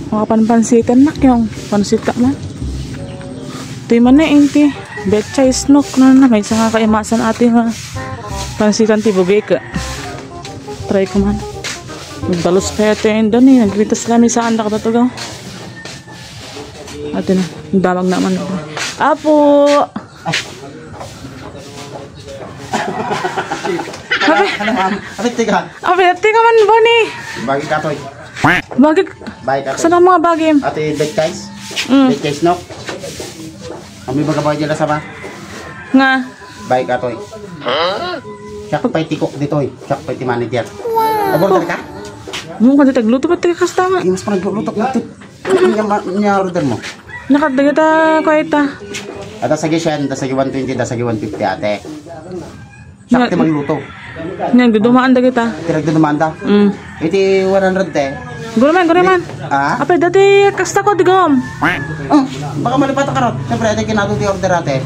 Mga panpansitan nak yung pansita man. Ito yung man na ti. Betchay snok na may isa nga kaimasan ating pansitan ti bugay ka. Try ko man. Magdalos kaya ito yung doon eh. Nagritas kami sa andak na ito gaw. Ito na. Damag naman. Apo! Apit tika. Apit tika man ba ni? Bagi katoy. Bagi? Bagi katoy. Saan ang mga bagim? Ate betchays. Betchays no? Kami bagabay dyan sama. Nga? Bagi katoy. Siyak pa'y tikok dito eh. Siyak pa'y manager. Agor ka? Mukha dito tagluto ba tika kastama? Mas parang lutok natin. Niya order mo. Nakadagita ko ita. At sa gisyan, dasagi 120, dasagi 150 ate. Siyak ti magluto. Nga, dudumaan dagita. Tirag na dumanda. Iti 100 eh. Guraman. Ah? Apay, dati kasta ko digom. Oh, baka malipat ang karot. Siyempre, ito kinado di order ate.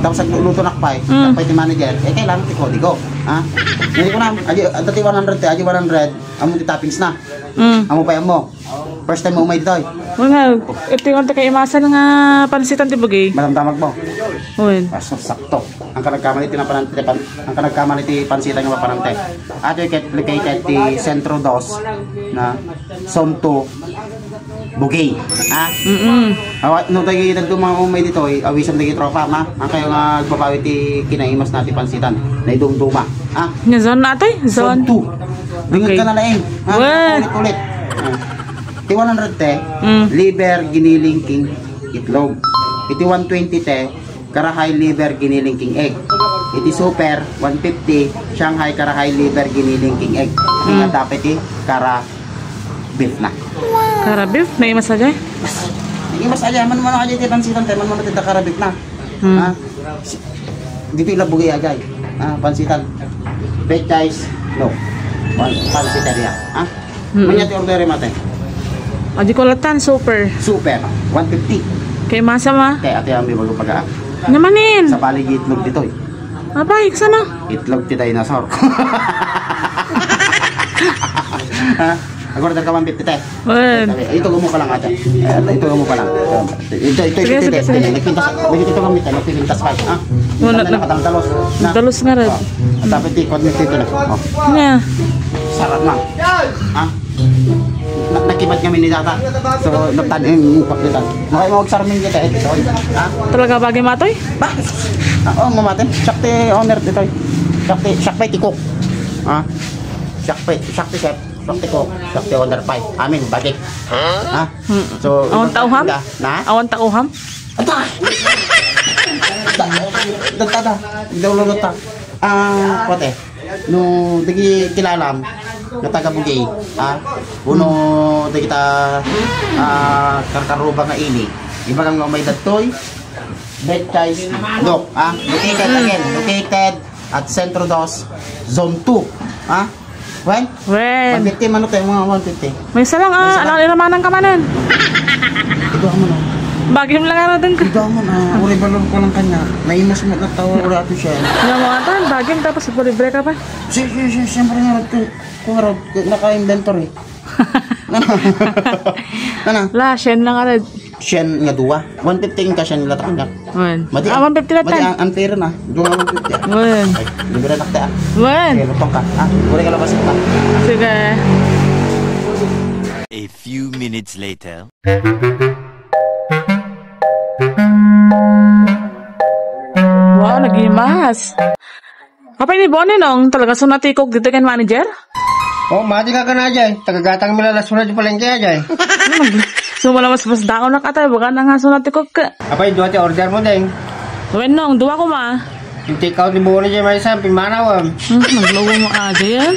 Tapos nagluluto nakpay. Nakpay ti manager. Eh, kailangan ti kodigo. Ha? Hindi ko na. Dati 100 te. Aji 100. Amo ti toppings na. Amo pa mo. First time mo umay dito. Nga, ito yung kay imasan nga pansitan ti bagay. Malamdamag mo. Uy. Paso, sakto. Ang kanagkamali ti ang kanagkamali ti pansitan nga mapanante. Ato yung located ti Centro 2 na Zone 2 Bugay. Ha? No tayo nagdumang umay dito, awisan tayo tropa, ma. Ang kayo nga agbabawi ti kinaimas natin pansitan. Na idumduma. Ha? Nga zone natin? Zone 2. Bingit ka na laing. Ha? Ulit-ulit. Iti 100 te, liver, giniling king, itlog. Iti 120 te, karahay, liver, giniling king, egg. Iti super, 150, Shanghai, karahay, liver, giniling king, egg. Nga dapat iti, kara beef na. Kara beef? May masajay? Hindi masaya, man aja iti pansitan te, man iti kara beef na. Ha? Dito ilabugay ajay. Ha? Pansitan. Betchays, no. Pansiteria. Ha? Manyati order mate. Aji ko latan, super. Super, 150. Kay masa ma? Kaya ate ang bago pag-aak. Namanin. Sa paligi itlog dito eh. Abay, kasana? Itlog ti dinosaur. Ha? Agora ka 150 te. Ito gumo pa lang ate. Ito gumo pa lang. Ito. Nagpintas kami tayo, nagpintas pa. Ha? Nakatalos. Talos nga rin. Dapat ikot nito na. Nga. Sarap na. Ha? Nakibat kami ni Tata. So, nagtanim yung pakitan. Nakaya sarmin kita ito. Ha? Talaga bagay matoy? Bakit? Oo, mamatin. Shakti owner dito. Shakti tikok. Ha? Shakti chef. Shakti cook. Shakti owner pie. Amin, bagay. Ha? So, awan tauham? Na? Awan tauham? Ata! Dagtada. Dawlulot ta. Kote. No, dagi kilalam. Na taga Bugay, uno di kita karkaruba nga ini. Iba kang may datoy, betchays, look, located at Centro 2, Zone 2, When? 150 man tayo mga 150. May salang alang iramanan ka manan. Ito mo na. Bagay mo lang araw din ka. Ito mo na, uri balon ko lang kanya. Naimas mo na tawa uri ato siya. Nga mga tan, bagay mo tapos libre ka pa. Siyempre nga kung harap, naka-inventory. Ano? La, shen lang arad. Shen nga duwa. 150 ka shen nila takang 150 na tan. Madi unfair na. Duwa 150. Ay, libre na kta. Okay, lutong ka. Uri ka labas ka. Sige. A few minutes later. Wow, nagimas. Kapag ni Bonnie nung talaga sunatikog dito kan manager? Oh, mati ka na dyan. Tagagatang milalas mo na dyan palang kaya dyan. So, wala mas daon na katay. Baka na nga sunatikog ka. Apay, doon order mo din. Wen nung, duwa ko ma. Yung take out ni Bonnie dyan may isang, pimanaw. Naglogo mo aja yan.